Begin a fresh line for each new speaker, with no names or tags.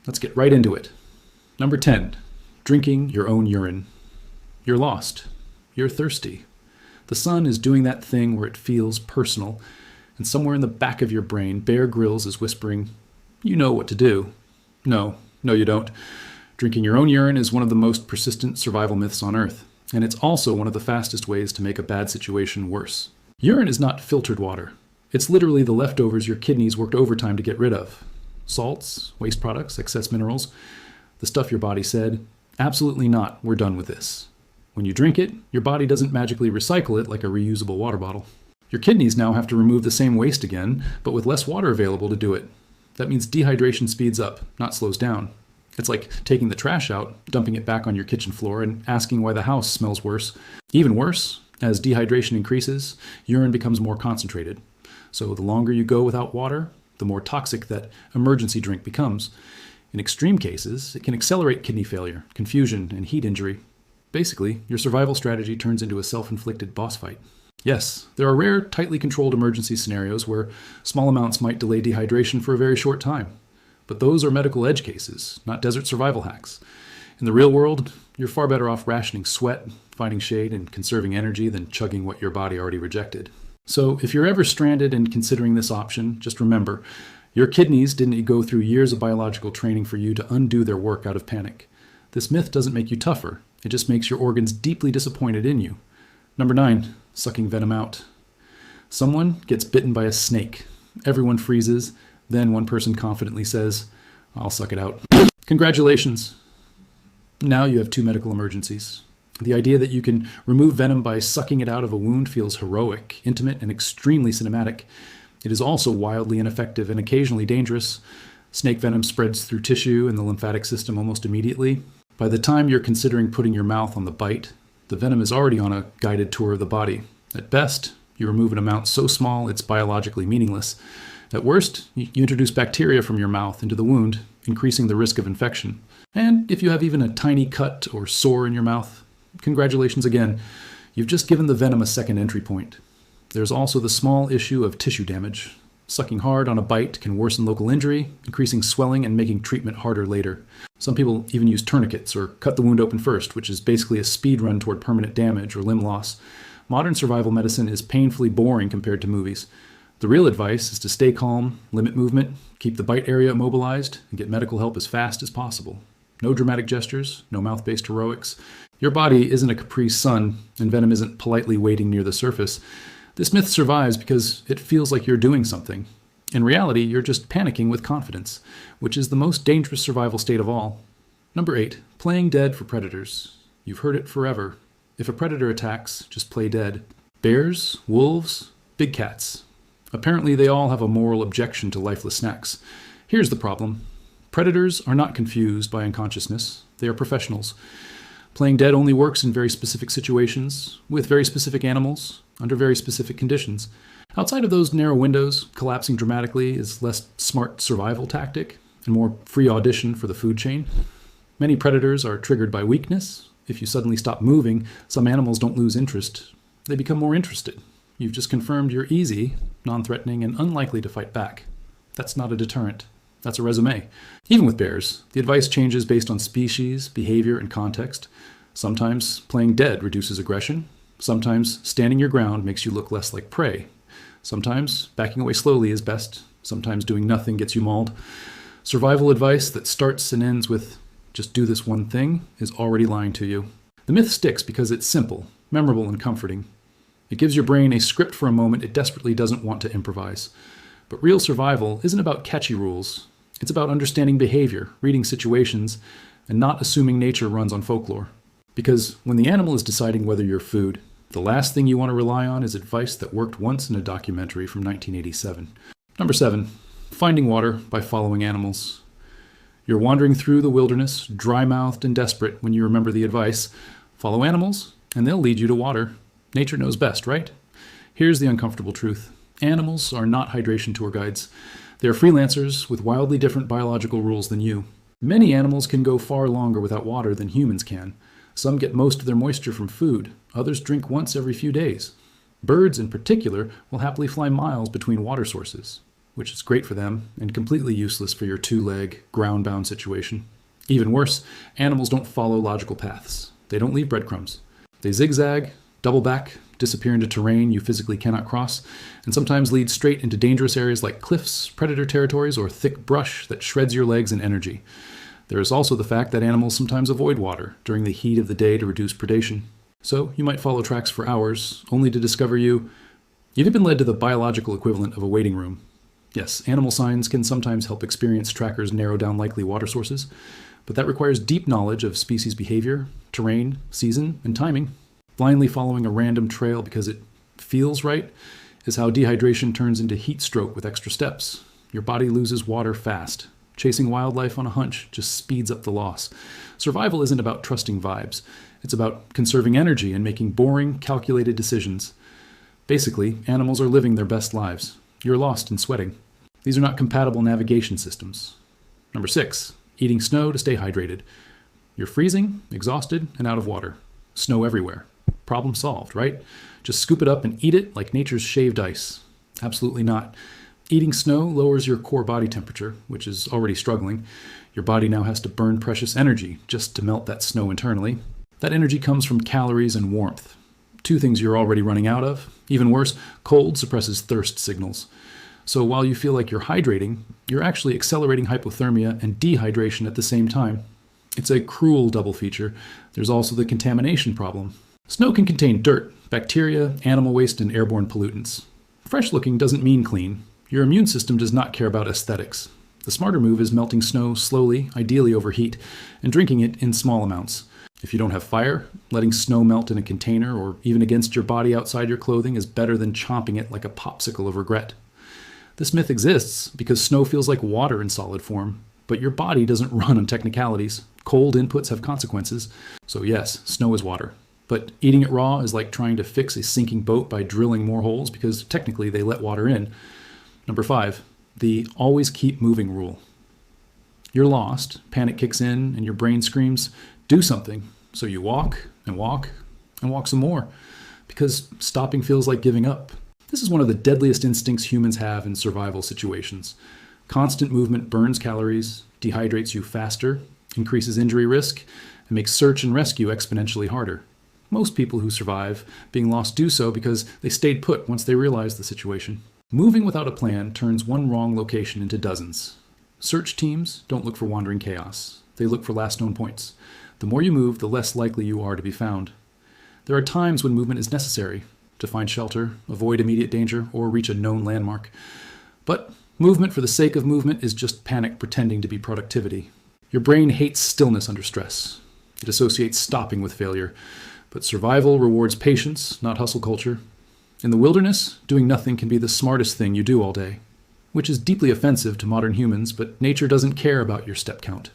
Let's get right into it. Number 10, drinking your own urine. You're lost. You're thirsty. The sun is doing that thing where it feels personal, and somewhere in the back of your brain, Bear Grylls is whispering, "You know what to do." No, you don't. Drinking your own urine is one of the most persistent survival myths on Earth, and it's also one of the fastest ways to make a bad situation worse. Urine is not filtered water. It's literally the leftovers your kidneys worked overtime to get rid of. Salts, waste products, excess minerals, the stuff your body said, "Absolutely not, we're done with this." When you drink it, your body doesn't magically recycle it like a reusable water bottle. Your kidneys now have to remove the same waste again, but with less water available to do it. That means dehydration speeds up, not slows down. It's like taking the trash out, dumping it back on your kitchen floor, and asking why the house smells worse. Even worse, as dehydration increases, urine becomes more concentrated. So the longer you go without water, the more toxic that emergency drink becomes. In extreme cases, it can accelerate kidney failure, confusion, and heat injury. Basically, your survival strategy turns into a self-inflicted boss fight. Yes, there are rare, tightly controlled emergency scenarios where small amounts might delay dehydration for a very short time. But those are medical edge cases, not desert survival hacks. In the real world, you're far better off rationing sweat, finding shade, and conserving energy than chugging what your body already rejected. So if you're ever stranded and considering this option, just remember, your kidneys didn't go through years of biological training for you to undo their work out of panic. This myth doesn't make you tougher. It just makes your organs deeply disappointed in you. Number 9, sucking venom out. Someone gets bitten by a snake. Everyone freezes. Then one person confidently says, "I'll suck it out." Congratulations. Now you have 2 medical emergencies. The idea that you can remove venom by sucking it out of a wound feels heroic, intimate, and extremely cinematic. It is also wildly ineffective and occasionally dangerous. Snake venom spreads through tissue and the lymphatic system almost immediately. By the time you're considering putting your mouth on the bite, the venom is already on a guided tour of the body. At best, you remove an amount so small it's biologically meaningless. At worst, you introduce bacteria from your mouth into the wound, increasing the risk of infection. And if you have even a tiny cut or sore in your mouth, congratulations again. You've just given the venom a second entry point. There's also the small issue of tissue damage. Sucking hard on a bite can worsen local injury, increasing swelling and making treatment harder later. Some people even use tourniquets or cut the wound open first, which is basically a speed run toward permanent damage or limb loss. Modern survival medicine is painfully boring compared to movies. The real advice is to stay calm, limit movement, keep the bite area immobilized, and get medical help as fast as possible. No dramatic gestures, no mouth-based heroics. Your body isn't a Capri Sun, and venom isn't politely waiting near the surface. This myth survives because it feels like you're doing something. In reality, you're just panicking with confidence, which is the most dangerous survival state of all. Number 8, playing dead for predators. You've heard it forever. If a predator attacks, just play dead. Bears, wolves, big cats. Apparently, they all have a moral objection to lifeless snacks. Here's the problem. Predators are not confused by unconsciousness. They are professionals. Playing dead only works in very specific situations, with very specific animals, under very specific conditions. Outside of those narrow windows, collapsing dramatically is less smart survival tactic and more free audition for the food chain. Many predators are triggered by weakness. If you suddenly stop moving, some animals don't lose interest. They become more interested. You've just confirmed you're easy, non-threatening, and unlikely to fight back. That's not a deterrent. That's a resume. Even with bears, the advice changes based on species, behavior, and context. Sometimes playing dead reduces aggression. Sometimes standing your ground makes you look less like prey. Sometimes backing away slowly is best. Sometimes doing nothing gets you mauled. Survival advice that starts and ends with "just do this one thing" is already lying to you. The myth sticks because it's simple, memorable, and comforting. It gives your brain a script for a moment it desperately doesn't want to improvise. But real survival isn't about catchy rules. It's about understanding behavior, reading situations, and not assuming nature runs on folklore. Because when the animal is deciding whether you're food, the last thing you want to rely on is advice that worked once in a documentary from 1987. Number 7, finding water by following animals. You're wandering through the wilderness, dry-mouthed and desperate when you remember the advice. Follow animals, and they'll lead you to water. Nature knows best, right? Here's the uncomfortable truth. Animals are not hydration tour guides. They are freelancers with wildly different biological rules than you. Many animals can go far longer without water than humans can. Some get most of their moisture from food. Others drink once every few days. Birds, in particular, will happily fly miles between water sources. which is great for them and completely useless for your two-leg, ground-bound situation. Even worse, animals don't follow logical paths. They don't leave breadcrumbs. They zigzag, double back, disappear into terrain you physically cannot cross, and sometimes lead straight into dangerous areas like cliffs, predator territories, or thick brush that shreds your legs and energy. There is also the fact that animals sometimes avoid water during the heat of the day to reduce predation. So you might follow tracks for hours, only to discover you've been led to the biological equivalent of a waiting room. Yes, animal signs can sometimes help experienced trackers narrow down likely water sources, but that requires deep knowledge of species behavior, terrain, season, and timing. Blindly following a random trail because it feels right is how dehydration turns into heat stroke with extra steps. Your body loses water fast. Chasing wildlife on a hunch just speeds up the loss. Survival isn't about trusting vibes. It's about conserving energy and making boring, calculated decisions. Basically, animals are living their best lives. You're lost and sweating. These are not compatible navigation systems. Number 6, eating snow to stay hydrated. You're freezing, exhausted, and out of water. Snow everywhere. Problem solved, right? Just scoop it up and eat it like nature's shaved ice. Absolutely not. Eating snow lowers your core body temperature, which is already struggling. Your body now has to burn precious energy just to melt that snow internally. That energy comes from calories and warmth. Two things you're already running out of. Even worse, cold suppresses thirst signals. So while you feel like you're hydrating, you're actually accelerating hypothermia and dehydration at the same time. It's a cruel double feature. There's also the contamination problem. Snow can contain dirt, bacteria, animal waste, and airborne pollutants. Fresh looking doesn't mean clean. Your immune system does not care about aesthetics. The smarter move is melting snow slowly, ideally over heat, and drinking it in small amounts. If you don't have fire, letting snow melt in a container or even against your body outside your clothing is better than chomping it like a popsicle of regret. This myth exists because snow feels like water in solid form, but your body doesn't run on technicalities. Cold inputs have consequences. So yes, snow is water. But eating it raw is like trying to fix a sinking boat by drilling more holes because technically they let water in. Number 5, the always keep moving rule. You're lost, panic kicks in, and your brain screams, do something. So you walk and walk and walk some more because stopping feels like giving up. This is one of the deadliest instincts humans have in survival situations. Constant movement burns calories, dehydrates you faster, increases injury risk, and makes search and rescue exponentially harder. Most people who survive being lost do so because they stayed put once they realized the situation. Moving without a plan turns one wrong location into dozens. Search teams don't look for wandering chaos. They look for last known points. The more you move, the less likely you are to be found. There are times when movement is necessary to find shelter, avoid immediate danger, or reach a known landmark. But movement for the sake of movement is just panic pretending to be productivity. Your brain hates stillness under stress. It associates stopping with failure. But survival rewards patience, not hustle culture. In the wilderness, doing nothing can be the smartest thing you do all day, which is deeply offensive to modern humans, but nature doesn't care about your step count.